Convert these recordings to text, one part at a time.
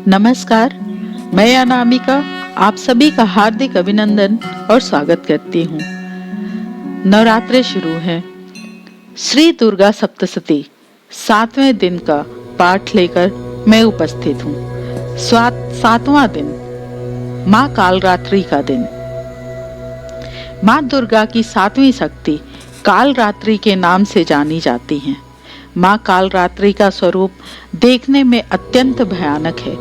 नमस्कार, मैं अनामिका आप सभी का हार्दिक अभिनंदन और स्वागत करती हूँ। नवरात्रे शुरू हैं। श्री दुर्गा सप्तशती 7वें दिन का पाठ लेकर मैं उपस्थित हूँ। 7वां दिन माँ कालरात्रि का दिन। माँ दुर्गा की 7वीं शक्ति कालरात्रि के नाम से जानी जाती हैं। माँ कालरात्रि का स्वरूप देखने में अत्यंत भयानक है,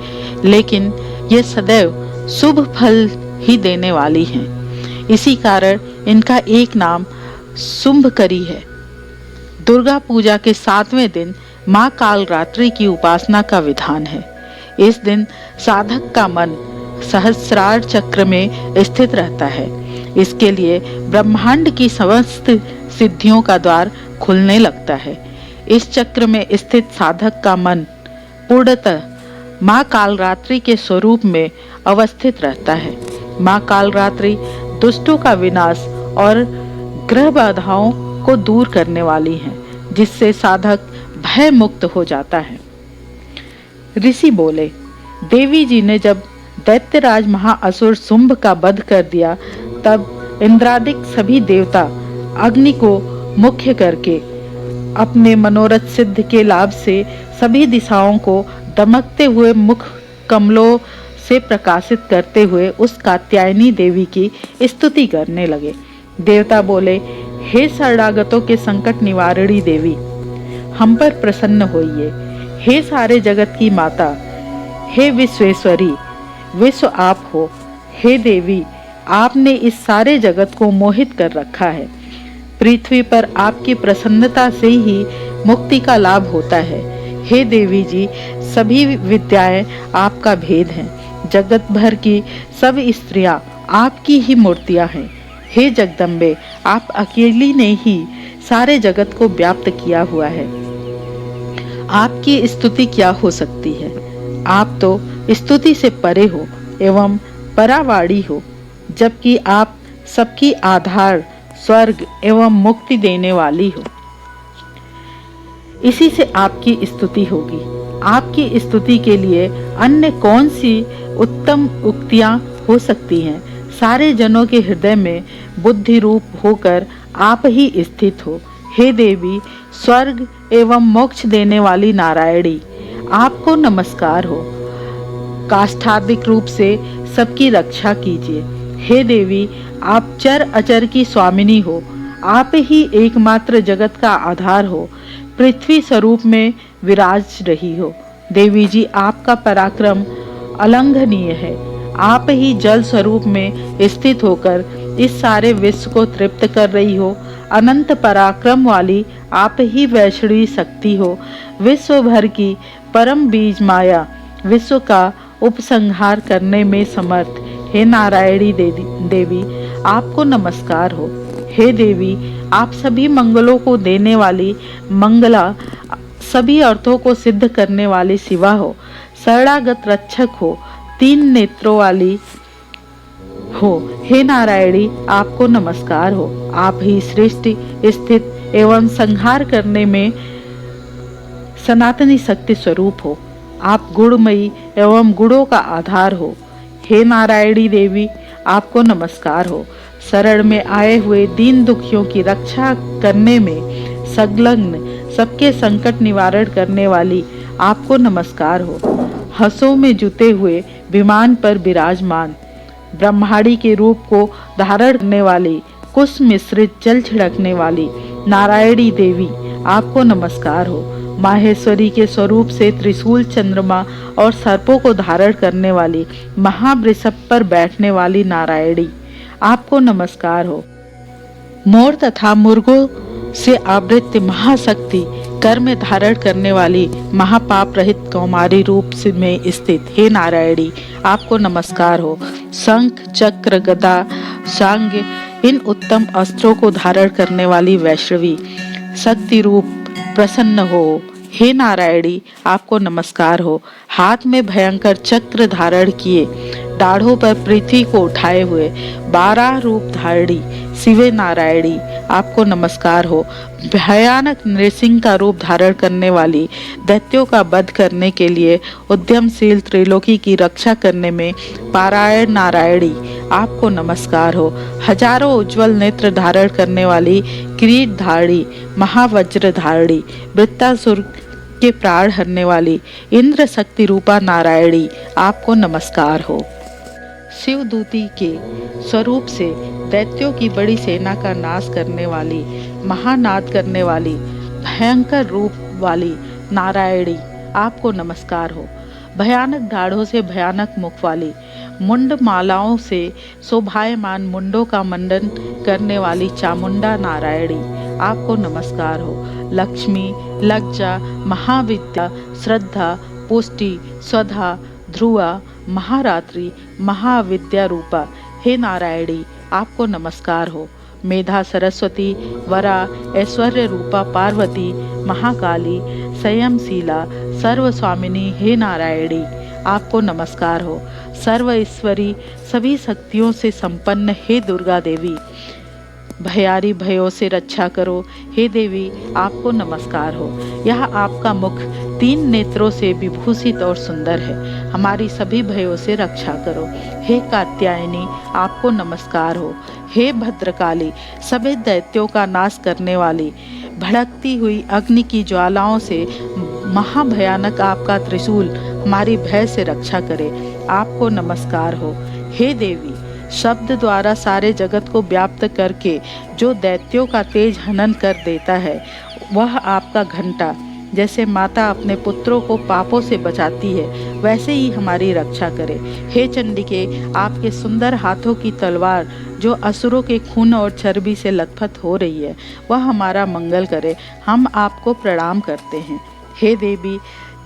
लेकिन ये सदैव शुभ फल ही देने वाली हैं। इसी कारण इनका एक नाम शुंभकरी है। दुर्गा पूजा के 7वें दिन माँ कालरात्रि की उपासना का विधान है। इस दिन साधक का मन सहस्रार चक्र में स्थित रहता है। इसके लिए ब्रह्मांड की समस्त सिद्धियों का द्वार खुलने लगता है। इस चक्र में स्थित साधक का मन पूर्णतः माँ कालरात्रि के स्वरूप में अवस्थित रहता है। माँ कालरात्रि दुष्टों का विनाश और ग्रह बाधाओं को दूर करने वाली हैं, जिससे साधक भय मुक्त हो जाता है। ऋषि बोले, देवी जी ने जब दैत्यराज महाअसुर शुंभ का वध कर दिया, तब इंद्रादिक सभी देवता अग्नि को मुख्य करके अपने मनोरथ सिद्ध के लाभ से सभी दिशाओं को दमकते हुए मुख कमलों से प्रकाशित करते हुए उस कात्यायनी देवी की स्तुति करने लगे। देवता बोले, हे शरणागतों के संकट निवारणी देवी, हम पर प्रसन्न होइए। हे सारे जगत की माता, हे विश्वेश्वरी, विश्व आप हो। हे देवी, आपने इस सारे जगत को मोहित कर रखा है। पृथ्वी पर आपकी प्रसन्नता से ही मुक्ति का लाभ होता है। हे देवी जी, सभी विद्याएं आपका भेद हैं। जगत भर की सब स्त्रियां आपकी ही मूर्तियां हैं। हे जगदम्बे, आप अकेली ने ही सारे जगत को व्याप्त किया हुआ है। आपकी स्तुति क्या हो सकती है? आप तो स्तुति से परे हो एवं परावाड़ी हो, जबकि आप सबकी आधार, स्वर्ग एवं मुक्ति देने वाली हो। इसी से आपकी स्तुति होगी। आपकी स्तुति के लिए अन्य कौन सी उत्तम उक्तियां हो सकती हैं? सारे जनों के हृदय में बुद्धि रूप होकर आप ही स्थित हो। हे देवी, स्वर्ग एवं मोक्ष देने वाली नारायणी, आपको नमस्कार हो। काष्ठादिक रूप से सबकी रक्षा कीजिए। हे देवी, आप चर अचर की स्वामिनी हो। आप ही एकमात्र जगत का आधार हो। पृथ्वी स्वरूप में विराज रही हो। देवी जी, आपका पराक्रम अलंघनीय है। आप ही जल स्वरूप में स्थित होकर इस सारे विश्व को तृप्त कर रही हो। अनंत पराक्रम वाली आप ही वैष्णवी शक्ति हो। विश्व भर की परम बीज माया विश्व का उपसंहार करने में समर्थ हे नारायणी देवी, आपको नमस्कार हो। हे देवी, आप सभी मंगलों को देने वाली मंगला, सभी अर्थों को सिद्ध करने वाली शिवा हो। शरणागत रक्षक हो, 3 नेत्रों वाली हो। हे नारायणी, आपको नमस्कार हो। आप ही सृष्टि, स्थित एवं संहार करने में सनातनी शक्ति स्वरूप हो। आप गुणमयी एवं गुणों का आधार हो। हे नारायणी देवी, आपको नमस्कार हो। शरण में आए हुए दीन दुखियों की रक्षा करने में संलग्न, सबके संकट निवारण करने वाली आपको नमस्कार हो। हंसों में जुते हुए विमान पर विराजमान, ब्रह्मांडी के रूप को धारण करने वाली, कुश मिश्रित जल छिड़कने वाली नारायणी देवी, आपको नमस्कार हो। माहेश्वरी के स्वरूप से त्रिशूल, चंद्रमा और सर्पों को धारण करने वाली, महावृषभ पर बैठने वाली नारायणी, आपको नमस्कार हो। मोर तथा मुर्गों से आवृत महाशक्ति, कर में धारण करने वाली, महापाप रहित कौमारी रूप में स्थित हे नारायणी, आपको नमस्कार हो। शंख, चक्र, गदा, शांग इन उत्तम अस्त्रों को धारण करने वाली वैष्णवी शक्ति रूप प्रसन्न हो। हे नारायणी, आपको नमस्कार हो। हाथ में भयंकर चक्र धारण किए, दाढ़ों पर पृथ्वी को उठाए हुए 12 रूप धारणी शिवे नारायणी आपको नमस्कार हो। भयानक नृसिंह का रूप धारण करने वाली, दैत्यों का वध करने के लिए उद्यमशील, त्रिलोकी की रक्षा करने में पारायण नारायणी आपको नमस्कार हो। हजारों उज्जवल नेत्र धारण करने वाली, किरीट धारणी, महावज्र धारणी, वृत्तासुर के प्राण हरने वाली, इंद्र शक्ति रूपा नारायणी आपको नमस्कार हो। शिवदूती के स्वरूप से दैत्यों की बड़ी सेना का नाश करने वाली, महानाद करने वाली, भयंकर रूप वाली नारायणी आपको नमस्कार हो। भयानक दाढ़ों से भयानक मुख वाली, मुंड मालाओं से शोभायमान मुंडों का मंडन करने वाली चामुंडा नारायणी आपको नमस्कार हो। लक्ष्मी, लज्जा, महाविद्या, श्रद्धा, पुष्टि, स्वधा, ध्रुवा, महारात्रि, महाविद्या रूपा हे नारायणी आपको नमस्कार हो। मेधा सरस्वती, वरा, ऐश्वर्य रूपा पार्वती, महाकाली, संयमशीला, सर्व स्वामिनी हे नारायणी आपको नमस्कार हो। सर्व ईश्वरी, सभी शक्तियों से संपन्न हे दुर्गा देवी, भयारी भयों से रक्षा करो हे देवी आपको नमस्कार हो। यह आपका मुख 3 नेत्रों से विभूषित और सुंदर है, हमारी सभी भयों से रक्षा करो हे कात्यायनी आपको नमस्कार हो। हे भद्रकाली, सभी दैत्यों का नाश करने वाली, भड़कती हुई अग्नि की ज्वालाओं से महाभयानक आपका त्रिशूल हमारी भय से रक्षा करे आपको नमस्कार हो। हे देवी, शब्द द्वारा सारे जगत को व्याप्त करके जो दैत्यों का तेज हनन कर देता है, वह आपका घंटा जैसे माता अपने पुत्रों को पापों से बचाती है, वैसे ही हमारी रक्षा करे। हे चंडिके, आपके सुंदर हाथों की तलवार जो असुरों के खून और चर्बी से लथपथ हो रही है, वह हमारा मंगल करे, हम आपको प्रणाम करते हैं। हे देवी,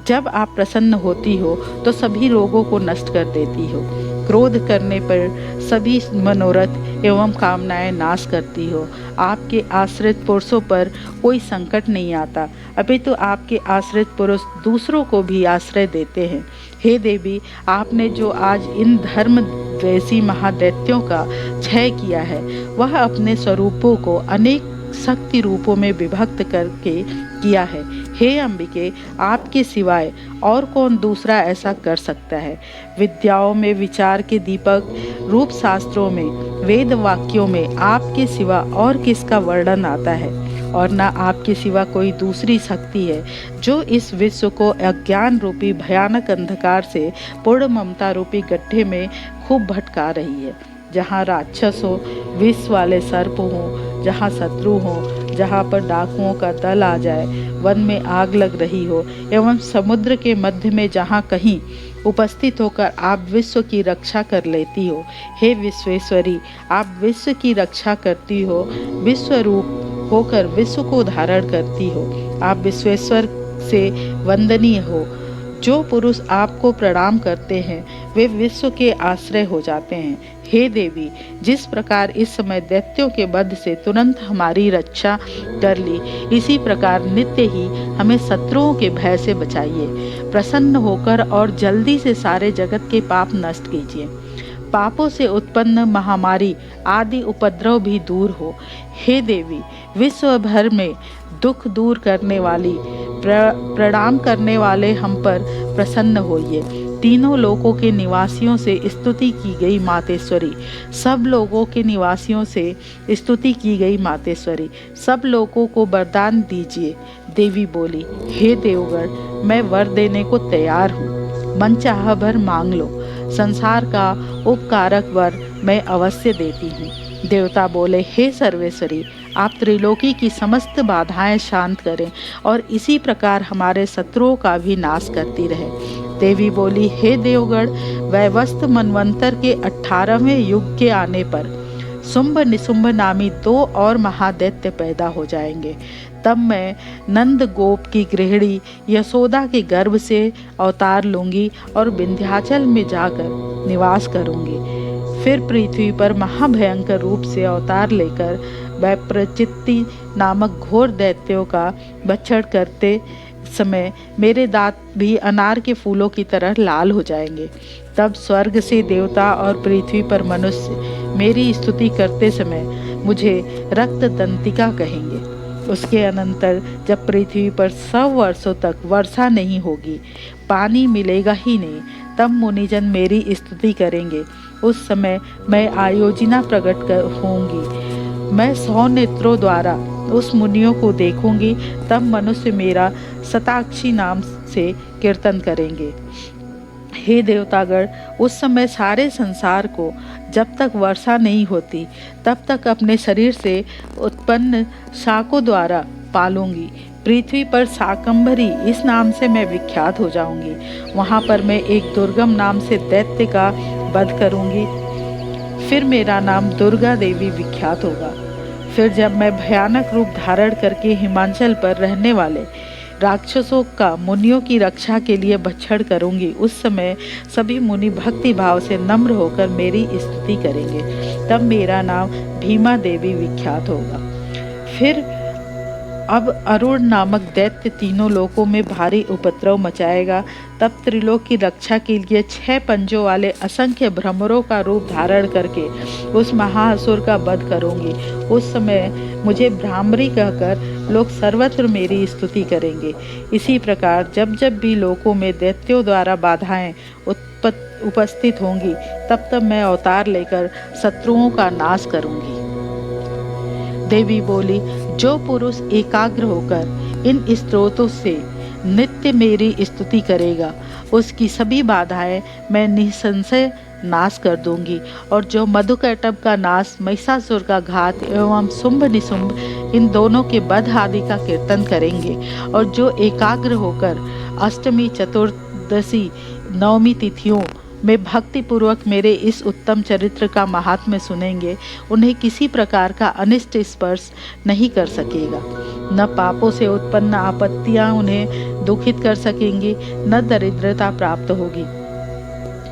जब आप प्रसन्न होती हो तो सभी रोगों को नष्ट कर देती हो, क्रोध करने पर सभी मनोरथ एवं कामनाएं नाश करती हो। आपके आश्रित पुरुषों पर कोई संकट नहीं आता, अपितु आपके आश्रित पुरुष दूसरों को भी आश्रय देते हैं। हे देवी, आपने जो आज इन धर्म द्वेषी महादैत्यों का क्षय किया है, वह अपने स्वरूपों को अनेक शक्ति रूपों में विभक्त करके किया है। हे अंबिके, आपके सिवाय और कौन दूसरा ऐसा कर सकता है। विद्याओं में विचार के दीपक, रूप शास्त्रों में, वेद वाक्यों में आपके सिवा और किसका वर्णन आता है, और न आपके सिवा कोई दूसरी शक्ति है जो इस विश्व को अज्ञान रूपी भयानक अंधकार से पूर्ण ममता रूपी गड्ढे में खूब भटका रही है। जहाँ राक्षस हो, विष वाले सर्प हों, जहाँ शत्रु हों, जहाँ पर डाकुओं का दल आ जाए, वन में आग लग रही हो, एवं समुद्र के मध्य में जहाँ कहीं उपस्थित होकर आप विश्व की रक्षा कर लेती हो। हे विश्वेश्वरी, आप विश्व की रक्षा करती हो, विश्व रूप होकर विश्व को धारण करती हो। आप विश्वेश्वर से वंदनीय हो। जो पुरुष आपको प्रणाम करते हैं वे विश्व के आश्रय हो जाते हैं। हे देवी, जिस प्रकार इस समय दैत्यों के वध से तुरंत हमारी रक्षा कर ली, इसी प्रकार नित्य ही हमें शत्रुओं के भय से बचाइए। प्रसन्न होकर और जल्दी से सारे जगत के पाप नष्ट कीजिए। पापों से उत्पन्न महामारी आदि उपद्रव भी दूर हो। हे देवी, विश्व भर में दुख दूर करने वाली, प्रणाम करने वाले हम पर प्रसन्न होइए। तीनों लोकों के निवासियों से स्तुति की गई मातेश्वरी, सब लोगों के निवासियों से स्तुति की गई मातेश्वरी, सब लोगों को वरदान दीजिए। देवी बोली, हे देवगण, मैं वर देने को तैयार हूँ, मनचाहा भर मांग लो। संसार का उपकारक वर मैं अवश्य देती हूँ। देवता बोले, हे सर्वेश्वरी, आप त्रिलोकी की समस्त बाधाएं शांत करें और इसी प्रकार हमारे शत्रुओं का भी नाश करती रहे। देवी बोली, हे देवगण, वैवस्त्र मनवंतर के 18वें युग के आने पर शुंभ निशुंभ नामी 2 और महादैत्य पैदा हो जाएंगे। तब मैं नंद गोप की गृहिणी यशोदा के गर्भ से अवतार लूंगी और विंध्याचल में जाकर निवास करूंगी। फिर पृथ्वी पर महाभयंकर रूप से अवतार लेकर वैप्रचित्ति नामक घोर दैत्यों का भक्षण करते समय मेरे दांत भी अनार के फूलों की तरह लाल हो जाएंगे। तब स्वर्ग से देवता और पृथ्वी पर मनुष्य मेरी स्तुति करते समय मुझे रक्त दंतिका कहेंगे। उसके अनंतर जब पृथ्वी पर 100 वर्षों तक वर्षा नहीं होगी, पानी मिलेगा ही नहीं, तब मुनिजन मेरी स्तुति करेंगे। उस समय मैं आयोजना प्रकट होंगी। मैं 100 नेत्रों द्वारा उस मुनियों को देखूंगी। तब मनुष्य मेरा शताक्षी नाम से कीर्तन करेंगे। हे देवतागण, उस समय सारे संसार को जब तक वर्षा नहीं होती तब तक अपने शरीर से उत्पन्न शाकों द्वारा पालूंगी। पृथ्वी पर शाकंभरी इस नाम से मैं विख्यात हो जाऊंगी। वहां पर मैं एक दुर्गम नाम से दैत्य का वध करूंगी। फिर मेरा नाम दुर्गा देवी विख्यात होगा। फिर जब मैं भयानक रूप धारण करके हिमाचल पर रहने वाले राक्षसों का मुनियों की रक्षा के लिए भक्षण करूंगी, उस समय सभी मुनि भक्ति भाव से नम्र होकर मेरी स्तुति करेंगे। तब मेरा नाम भीमा देवी विख्यात होगा। फिर अब अरुण नामक दैत्य तीनों लोकों में भारी उपद्रव मचाएगा। तब त्रिलोक की रक्षा के लिए 6 पंजों वाले असंख्य भ्रमरों का रूप धारण करके उस महाअसुर का वध करूंगी। उस समय मुझे भ्रामरी कहकर लोग सर्वत्र मेरी स्तुति करेंगे। इसी प्रकार जब जब भी लोकों में दैत्यों द्वारा बाधाएं उपस्थित होंगी, तब तब मैं अवतार लेकर शत्रुओं का नाश करूंगी। देवी बोली, जो पुरुष एकाग्र होकर इन स्तोत्रों से नित्य मेरी स्तुति करेगा, उसकी सभी बाधाएं मैं निसंशय नाश कर दूंगी। और जो मधुकैटभ का नाश, महिषासुर का घात एवं शुंभ निशुंभ इन दोनों के वध आदि का कीर्तन करेंगे, और जो एकाग्र होकर अष्टमी, चतुर्दशी, नवमी तिथियों में भक्ति पूर्वक मेरे इस उत्तम चरित्र का महात्म्य सुनेंगे, उन्हें किसी प्रकार का अनिष्ट स्पर्श नहीं कर सकेगा। न पापों से उत्पन्न आपत्तियां उन्हें दुखित कर सकेंगी, न दरिद्रता प्राप्त होगी,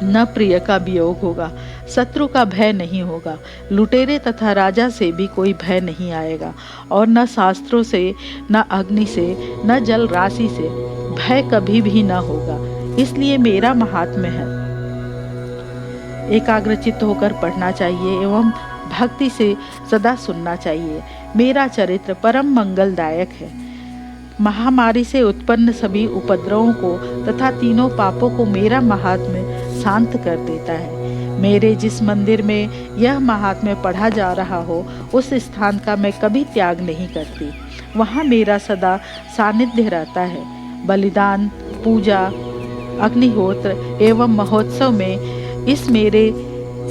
न प्रिय का वियोग होगा, शत्रु का भय नहीं होगा, लुटेरे तथा राजा से भी कोई भय नहीं आएगा, और न शास्त्रों से, न अग्नि से, न जल राशि से भय कभी भी न होगा। इसलिए मेरा महात्म्य है एकाग्रचित्त होकर पढ़ना चाहिए एवं भक्ति से सदा सुनना चाहिए। मेरा चरित्र परम मंगलदायक है। महामारी से उत्पन्न सभी उपद्रवों को तथा तीनों पापों को मेरा महात्म्य शांत कर देता है। मेरे जिस मंदिर में यह महात्म्य पढ़ा जा रहा हो, उस स्थान का मैं कभी त्याग नहीं करती। वहाँ मेरा सदा सानिध्य रहता है। बलिदान, पूजा, अग्निहोत्र एवं महोत्सव में इस मेरे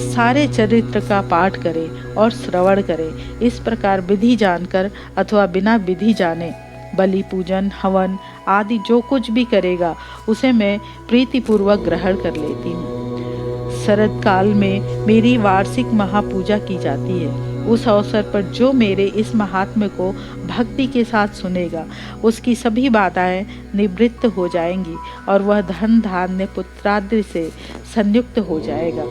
सारे चरित्र का पाठ करें और श्रवण करें। इस प्रकार विधि जानकर अथवा बिना विधि जाने बलि, पूजन, हवन आदि जो कुछ भी करेगा, उसे मैं प्रीतिपूर्वक ग्रहण कर लेती हूँ। शरद काल में मेरी वार्षिक महापूजा की जाती है। उस अवसर पर जो मेरे इस महात्म्य को भक्ति के साथ सुनेगा, उसकी सभी बाधाएं निवृत्त हो जाएंगी और वह धन, धान्य, पुत्रादि से संयुक्त हो जाएगा।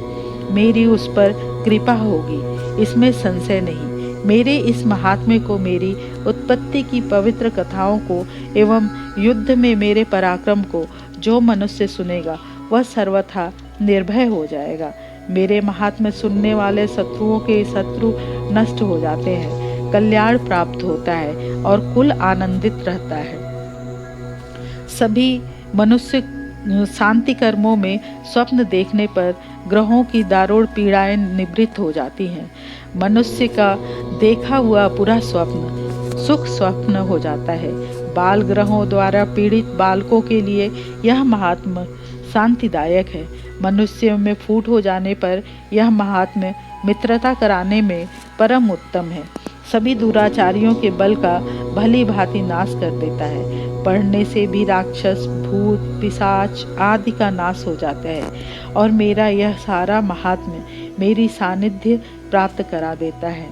मेरी उस पर कृपा होगी, इसमें संशय नहीं। मेरे इस महात्म्य को, मेरी उत्पत्ति की पवित्र कथाओं को एवं युद्ध में मेरे पराक्रम को जो मनुष्य सुनेगा, वह सर्वथा निर्भय हो जाएगा। मेरे महात्म्य सुनने वाले शत्रुओं के शत्रु नष्ट हो जाते हैं, कल्याण प्राप्त होता है और कुल आनंदित रहता है। सभी मनुष्य शांति कर्मों में स्वप्न देखने पर ग्रहों की दारुण पीड़ाएं निवृत्त हो जाती हैं। मनुष्य का देखा हुआ पूरा स्वप्न सुख स्वप्न हो जाता है। बाल ग्रहों द्वारा पीड़ित बालकों के लिए यह महात्म्य शांतिदायक है। मनुष्य में फूट हो जाने पर यह महात्म्य मित्रता कराने में परम उत्तम है। सभी दुराचारियों के बल का भली भांति नाश कर देता है। पढ़ने से भी राक्षस, भूत, पिशाच आदि का नाश हो जाता है और मेरा यह सारा महात्म्य मेरी सानिध्य प्राप्त करा देता है।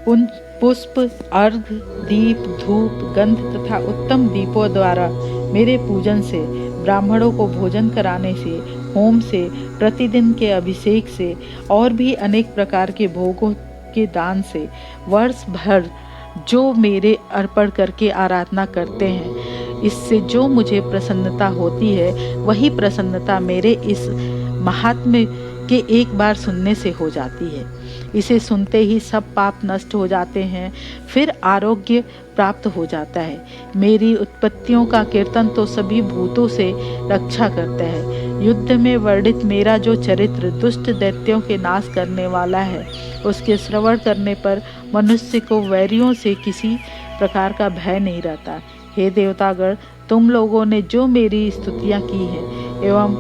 उन पुष्प, अर्घ, दीप, धूप, गंध तथा उत्तम दीपों द्वारा मेरे पूजन से, ब्राह्मणों को भोजन कराने से, होम से, प्रतिदिन के अभिषेक से और भी अनेक प्रकार के भोगों के दान से वर्ष भर जो मेरे अर्पण करके आराधना करते हैं, इससे जो मुझे प्रसन्नता होती है, वही प्रसन्नता मेरे इस महात्म्य कि एक बार सुनने से हो जाती है। इसे सुनते ही सब पाप नष्ट हो जाते हैं, फिर आरोग्य प्राप्त हो जाता है। मेरी उत्पत्तियों का कीर्तन तो सभी भूतों से रक्षा करता है। युद्ध में वर्णित मेरा जो चरित्र दुष्ट दैत्यों के नाश करने वाला है, उसके श्रवण करने पर मनुष्य को वैरियों से किसी प्रकार का भय नहीं रहता। हे देवतागण, तुम लोगों ने जो मेरी स्तुतियाँ की है एवं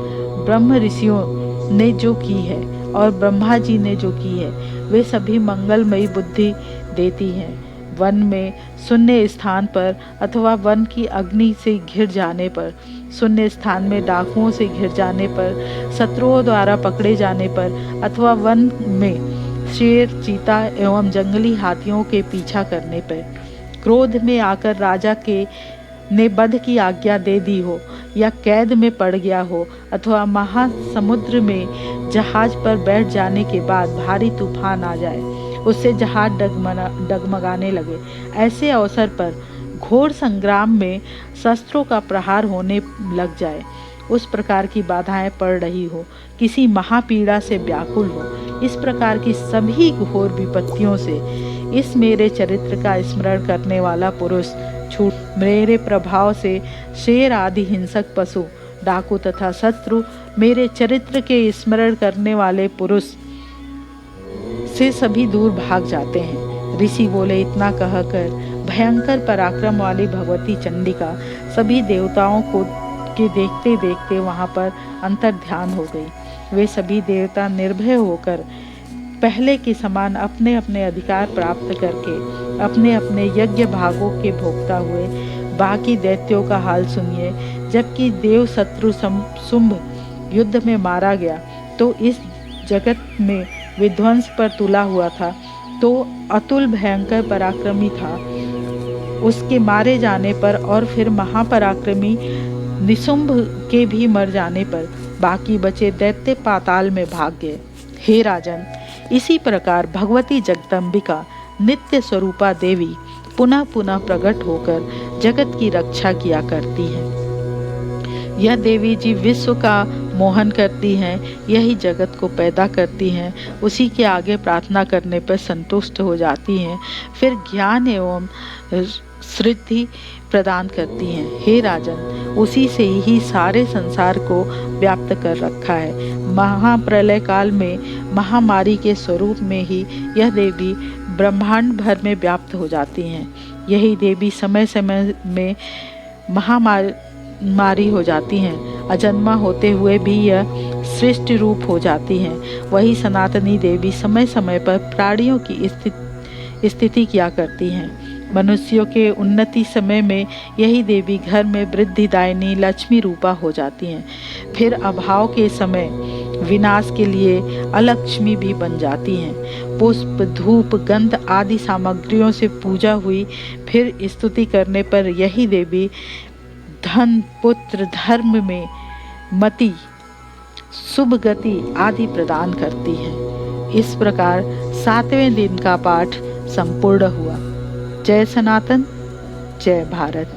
ब्रह्म ऋषियों ने जो की है और ब्रह्मा जी ने जो की है, वे सभी मंगलमयी बुद्धि देती हैं। वन में शून्य स्थान पर अथवा वन की अग्नि से घिर जाने पर, शून्य स्थान में डाकुओं से घिर जाने पर, शत्रुओं द्वारा पकड़े जाने पर अथवा वन में शेर, चीता एवं जंगली हाथियों के पीछा करने पर, क्रोध में आकर राजा के ने वध की आज्ञा दे दी हो या कैद में पड़ गया हो अथवा महासमुद्र में जहाज पर बैठ जाने के बाद भारी तूफान आ जाए, उससे जहाज डगमगाने लगे, ऐसे अवसर पर घोर संग्राम में शस्त्रों का प्रहार होने लग जाए, उस प्रकार की बाधाएं पड़ रही हो, किसी महापीड़ा से व्याकुल हो, इस प्रकार की सभी घोर विपत्तियों से इस मेरे चरित्र का स्मरण करने वाला पुरुष छूट, मेरे प्रभाव से शेर आदि हिंसक पशु, डाकू तथा शत्रु मेरे चरित्र के स्मरण करने वाले पुरुष से सभी दूर भाग जाते हैं। ऋषि बोले। इतना कहकर भयंकर पराक्रम वाली भगवती चंडिका सभी देवताओं को के देखते देखते वहां पर अंतर ध्यान हो गई। वे सभी देवता निर्भय होकर पहले के समान अपने अपने अधिकार प्राप्त करके अपने अपने यज्ञ भागों के भोक्ता हुए। बाकी दैत्यों का हाल सुनिए। जबकि देव शत्रु शुंभ युद्ध में मारा गया तो इस जगत में विध्वंस पर तुला हुआ था, तो अतुल भयंकर पराक्रमी था। उसके मारे जाने पर और फिर महापराक्रमी निशुंभ के भी मर जाने पर बाकी बचे दैत्य पाताल में भाग गए। हे राजन, इसी प्रकार भगवती जगदम्बिका नित्य स्वरूपा देवी पुनः पुनः प्रकट होकर जगत की रक्षा किया करती है। यह देवी जी विश्व का मोहन करती हैं, यही जगत को पैदा करती हैं, उसी के आगे प्रार्थना करने पर संतुष्ट हो जाती हैं, फिर ज्ञान एवं सिद्धि प्रदान करती हैं। हे राजन, उसी से ही सारे संसार को व्याप्त कर रखा है। महाप्रलय काल में महामारी के स्वरूप में ही यह देवी ब्रह्मांड भर में व्याप्त हो जाती हैं। यही देवी समय समय में महामारी हो जाती हैं। अजन्मा होते हुए भी यह सृष्टि रूप हो जाती हैं। वही सनातनी देवी समय समय पर प्राणियों की स्थिति किया करती हैं। मनुष्यों के उन्नति समय में यही देवी घर में वृद्धिदायिनी लक्ष्मी रूपा हो जाती हैं। फिर अभाव के समय विनाश के लिए अलक्ष्मी भी बन जाती हैं। पुष्प, धूप, गंध आदि सामग्रियों से पूजा हुई, फिर स्तुति करने पर यही देवी धन, पुत्र, धर्म में मति, शुभ गति आदि प्रदान करती है। इस प्रकार 7वें दिन का पाठ संपूर्ण हुआ। जय सनातन, जय भारत।